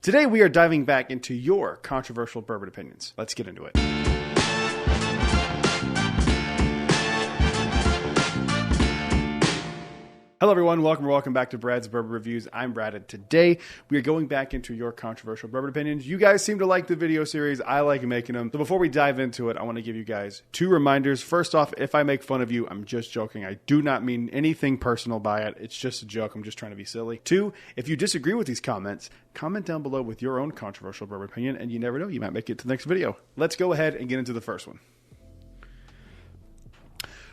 Today we are diving back into your controversial bourbon opinions. Let's get into it. Hello everyone, welcome back to Brad's Bourbon Reviews. I'm Brad, and today we are going back into your controversial bourbon opinions. You guys seem to like the video series. I like making them. So before we dive into it, I want to give you guys two reminders. First off, if I make fun of you, I'm just joking. I do not mean anything personal by it. It's just a joke. I'm just trying to be silly. Two, if you disagree with these comments, comment down below with your own controversial bourbon opinion, and you never know, you might make it to the next video. Let's go ahead and get into the first one.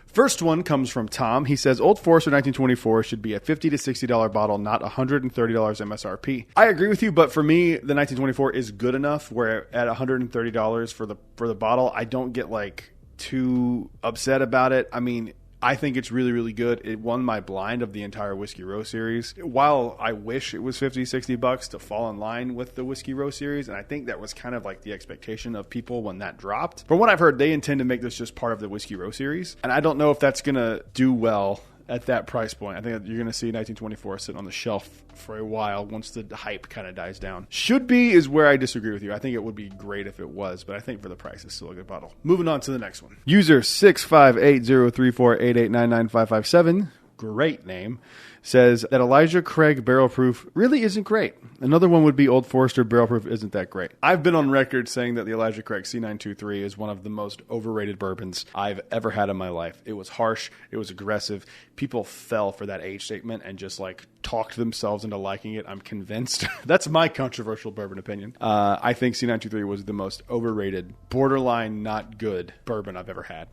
First one comes from Tom. He says, Old Forester 1924 should be a $50 to $60 bottle, not $130 MSRP. I agree with you, but for me, the 1924 is good enough where at $130 for the bottle, I don't get like too upset about it. I mean, I think it's really, really good. It won my blind of the entire Whiskey Row series. While I wish it was $50, $60 to fall in line with the Whiskey Row series, and I think that was kind of like the expectation of people when that dropped. From what I've heard, they intend to make this just part of the Whiskey Row series, and I don't know if that's going to do well at that price point. I think you're going to see 1924 sitting on the shelf for a while once the hype kind of dies down. Should be is where I disagree with you. I think it would be great if it was, but I think for the price, it's still a good bottle. Moving on to the next one. User 6580348899557, great name, says that Elijah Craig Barrel Proof really isn't great. Another one would be Old Forester Barrel Proof isn't that great. I've been on record saying that the Elijah Craig C923 is one of the most overrated bourbons I've ever had in my life. It was harsh. It was aggressive. People fell for that age statement and just like talked themselves into liking it. I'm convinced. That's my controversial bourbon opinion. I think C923 was the most overrated, borderline not good bourbon I've ever had.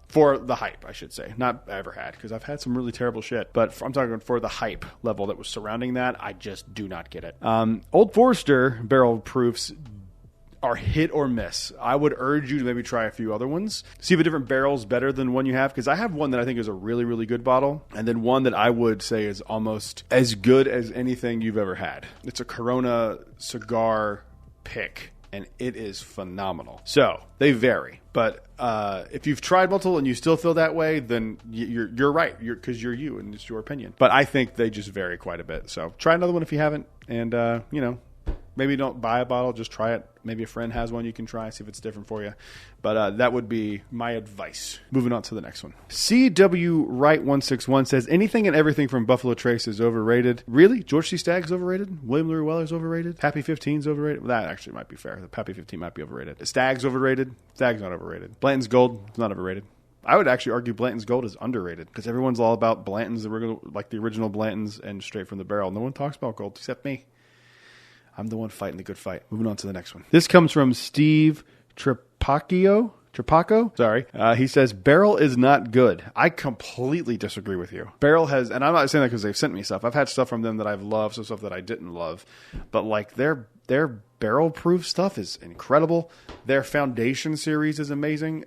For the hype, I should say. Not ever had, because I've had some really terrible shit. But I'm talking for the hype level that was surrounding that, I just do not get it. Old Forester barrel proofs are hit or miss. I would urge you to maybe try a few other ones. See if a different barrel's better than one you have, because I have one that I think is a really, really good bottle, and then one that I would say is almost as good as anything you've ever had. It's a Corona cigar pick, and it is phenomenal. So they vary, but if you've tried multiple and you still feel that way, then you're right, because you're you and it's your opinion. But I think they just vary quite a bit. So try another one if you haven't, and maybe don't buy a bottle, just try it. Maybe a friend has one you can try, see if it's different for you. But that would be my advice. Moving on to the next one. CW Wright 161 says, anything and everything from Buffalo Trace is overrated. Really? George C. Stagg's overrated? William Louis Weller's overrated? Pappy 15's overrated? Well, that actually might be fair. The Pappy 15 might be overrated. Stagg's overrated? Stagg's not overrated. Blanton's Gold is not overrated. I would actually argue Blanton's Gold is underrated, because everyone's all about Blanton's, like the original Blanton's and straight from the barrel. No one talks about gold except me. I'm the one fighting the good fight. Moving on to the next one. This comes from Steve Trapaco. Sorry. He says, Barrell is not good. I completely disagree with you. Barrell has, and I'm not saying that because they've sent me stuff. I've had stuff from them that I've loved, some stuff that I didn't love. But like their barrel proof stuff is incredible. Their Foundation series is amazing.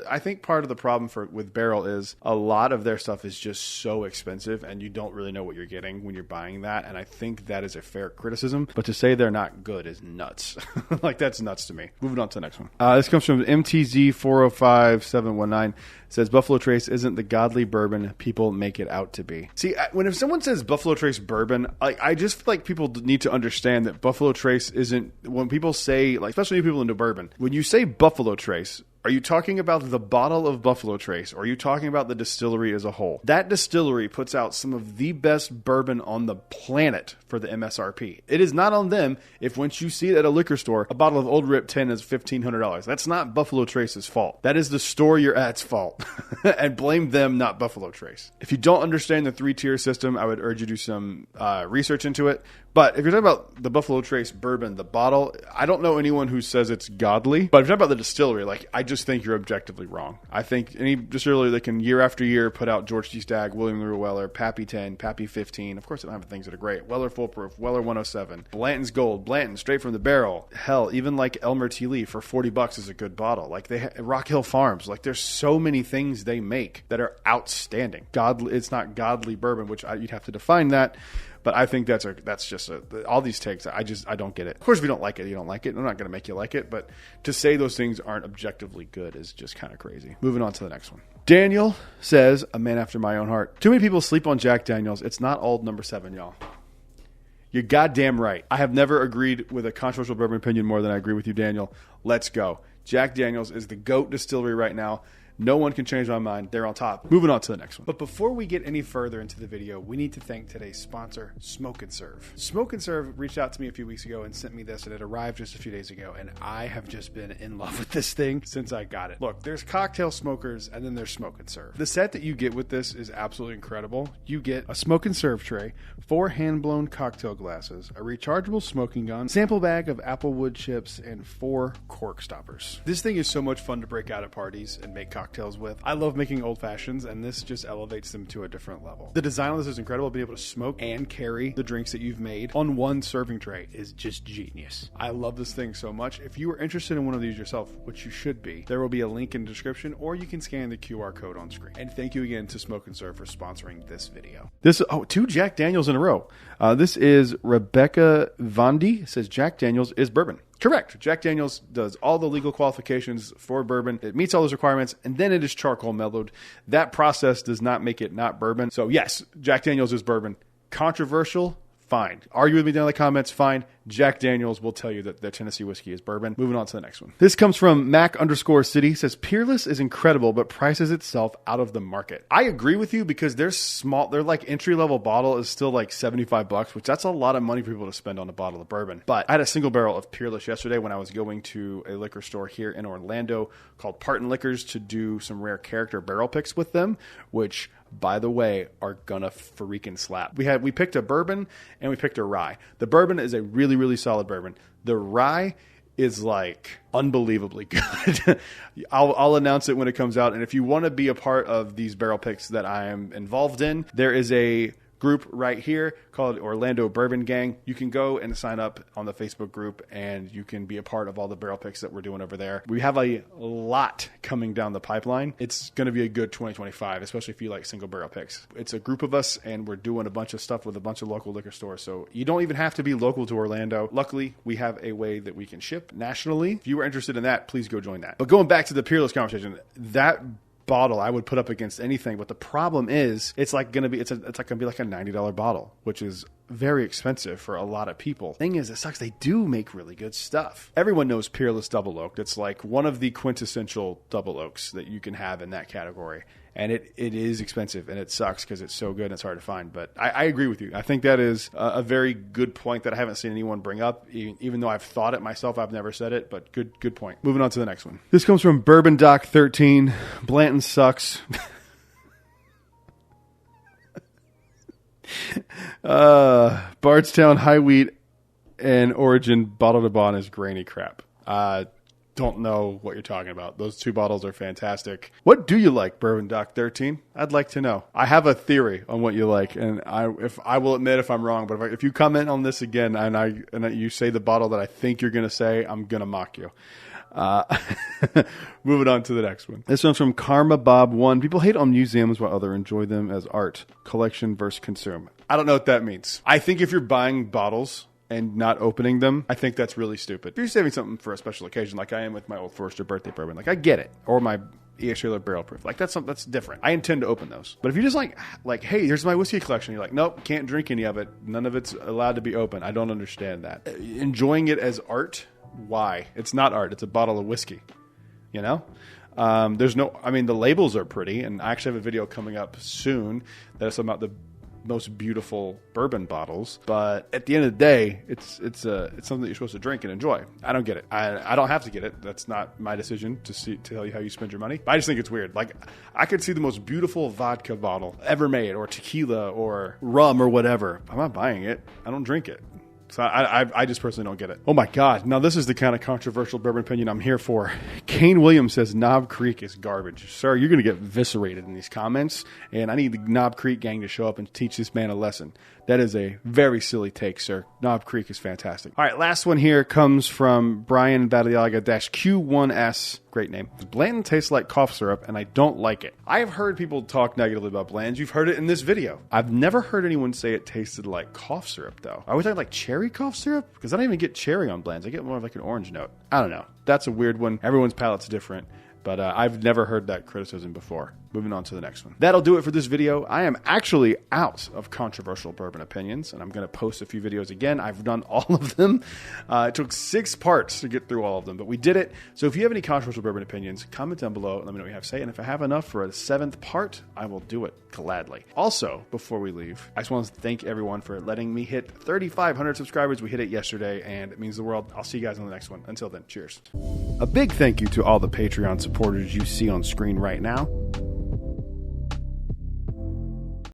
I think part of the problem with Barrell is a lot of their stuff is just so expensive and you don't really know what you're getting when you're buying that. And I think that is a fair criticism, but to say they're not good is nuts. Like that's nuts to me. Moving on to the next one. This comes from MTZ 405719. Says Buffalo Trace isn't the godly bourbon people make it out to be. See, if someone says Buffalo Trace bourbon, I just feel like people need to understand that Buffalo Trace isn't, when people say, like, especially people into bourbon, when you say Buffalo Trace, are you talking about the bottle of Buffalo Trace, or are you talking about the distillery as a whole? That distillery puts out some of the best bourbon on the planet for the MSRP. It is not on them if once you see it at a liquor store, a bottle of Old Rip 10 is $1,500. That's not Buffalo Trace's fault. That is the store you're at's fault. And blame them, not Buffalo Trace. If you don't understand the 3-tier system, I would urge you to do some research into it. But if you're talking about the Buffalo Trace bourbon, the bottle, I don't know anyone who says it's godly. But if you're talking about the distillery, like, I just think you're objectively wrong. I think any distillery that can year after year put out George C. Stagg, William Louis Weller, Pappy 10, Pappy 15. Of course, they don't have things that are great. Weller Full Proof, Weller 107, Blanton's Gold, Blanton straight from the barrel. Hell, even like Elmer T. Lee for $40 is a good bottle. Like Rock Hill Farms. Like there's so many things they make that are outstanding. It's not godly bourbon, which you'd have to define that. But I think that's just all these takes. I don't get it. Of course, if you don't like it, you don't like it. I'm not going to make you like it. But to say those things aren't objectively good is just kind of crazy. Moving on to the next one. Daniel says, a man after my own heart. Too many people sleep on Jack Daniels. It's not old number 7, y'all. You're goddamn right. I have never agreed with a controversial bourbon opinion more than I agree with you, Daniel. Let's go. Jack Daniel's is the GOAT distillery right now. No one can change my mind. They're on top. Moving on to the next one. But before we get any further into the video, we need to thank today's sponsor, Smoke and Serve. Smoke and Serve reached out to me a few weeks ago and sent me this, and it arrived just a few days ago, and I have just been in love with this thing since I got it. Look, there's cocktail smokers, and then there's Smoke and Serve. The set that you get with this is absolutely incredible. You get a Smoke and Serve tray, 4 hand-blown cocktail glasses, a rechargeable smoking gun, sample bag of apple wood chips, and 4 cork stoppers. This thing is so much fun to break out at parties and make cocktails with. I love making old fashions, and this just elevates them to a different level. The design on this is incredible. Being able to smoke and carry the drinks that you've made on one serving tray is just genius. I love this thing so much. If you are interested in one of these yourself, which you should be, there will be a link in the description, or you can scan the QR code on screen. And thank you again to Smoke and Serve for sponsoring this video. 2 Jack Daniels in a row. This is Rebecca Vondi, says Jack Daniels is bourbon. Correct. Jack Daniels does all the legal qualifications for bourbon. It meets all those requirements, and then it is charcoal mellowed. That process does not make it not bourbon. So yes, Jack Daniels is bourbon. Controversial? Fine. Argue with me down in the comments? Fine. Jack Daniels will tell you that their Tennessee whiskey is bourbon. Moving on to the next one. This comes from Mac_City. Says Peerless is incredible, but prices itself out of the market. I agree with you because they're small. They're like entry-level bottle is still like $75, which that's a lot of money for people to spend on a bottle of bourbon. But I had a single barrel of Peerless yesterday when I was going to a liquor store here in Orlando called Parton Liquors to do some rare character barrel picks with them, which, by the way, are gonna freaking slap. We picked a bourbon and we picked a rye. The bourbon is a really, really solid bourbon. The rye is like unbelievably good. I'll announce it when it comes out. And if you want to be a part of these barrel picks that I am involved in, there is a group right here called Orlando Bourbon Gang. You can go and sign up on the Facebook group, and you can be a part of all the barrel picks that we're doing over there. We have a lot coming down the pipeline. It's going to be a good 2025, especially if you like single barrel picks. It's a group of us, and we're doing a bunch of stuff with a bunch of local liquor stores. So you don't even have to be local to Orlando. Luckily, we have a way that we can ship nationally. If you were interested in that, please go join that. But going back to the Peerless conversation, that bottle I would put up against anything, but the problem is it's like gonna be like a $90 bottle, which is very expensive for a lot of people. Thing is, it sucks. They do make really good stuff. Everyone knows Peerless Double Oaked. It's like one of the quintessential double oaks that you can have in that category. And it is expensive, and it sucks because it's so good and it's hard to find. But I agree with you. I think that is a very good point that I haven't seen anyone bring up. Even though I've thought it myself, I've never said it. But good point. Moving on to the next one. This comes from Bourbon Doc 13. Blanton sucks. Bardstown High Wheat and Origin Bottle to Bond is grainy crap. Don't know what you're talking about. Those 2 bottles are fantastic. What do you like, Bourbon Doc 13? I'd like to know. I have a theory on what you like, and I will admit if I'm wrong. But if you comment on this again and you say the bottle that I think you're going to say, I'm going to mock you. Moving on to the next one. This one's from Karma Bob 1. People hate on museums while others enjoy them as art. Collection versus consume. I don't know what that means. I think if you're buying bottles and not opening them, I think that's really stupid. If you're saving something for a special occasion, like I am with my Old Forester birthday bourbon, like I get it. Or my E.H. Taylor barrel proof. Like that's different. I intend to open those. But if you're just like, hey, here's my whiskey collection, you're like, nope, can't drink any of it. None of it's allowed to be open. I don't understand that. Enjoying it as art, why? It's not art. It's a bottle of whiskey. You know? The labels are pretty, and I actually have a video coming up soon that's about the most beautiful bourbon bottles, but at the end of the day, it's something that you're supposed to drink and enjoy. I don't get it. I don't have to get it. That's not my decision to tell you how you spend your money. But I just think it's weird. Like I could see the most beautiful vodka bottle ever made, or tequila, or rum, or whatever. I'm not buying it. I don't drink it. So I just personally don't get it. Oh my God. Now this is the kind of controversial bourbon opinion I'm here for. Kane Williams says Knob Creek is garbage. Sir, you're going to get eviscerated in these comments, and I need the Knob Creek gang to show up and teach this man a lesson. That is a very silly take, sir. Knob Creek is fantastic. All right, last one here comes from Brian Badiaga-Q1S. Great name. Blanton tastes like cough syrup, and I don't like it. I have heard people talk negatively about Blantons. You've heard it in this video. I've never heard anyone say it tasted like cough syrup, though. Are we talking like cherry cough syrup? Because I don't even get cherry on Blantons. I get more of like an orange note. I don't know. That's a weird one. Everyone's palate's different. But I've never heard that criticism before. moving on to the next one. That'll do it for this video. I am actually out of controversial bourbon opinions, and I'm going to post a few videos again. I've done all of them. It took 6 parts to get through all of them, but we did it. So if you have any controversial bourbon opinions, comment down below and let me know what you have to say. And if I have enough for a 7th part, I will do it gladly. Also, before we leave, I just want to thank everyone for letting me hit 3,500 subscribers. We hit it yesterday, and it means the world. I'll see you guys on the next one. Until then, cheers. A big thank you to all the Patreon supporters you see on screen right now.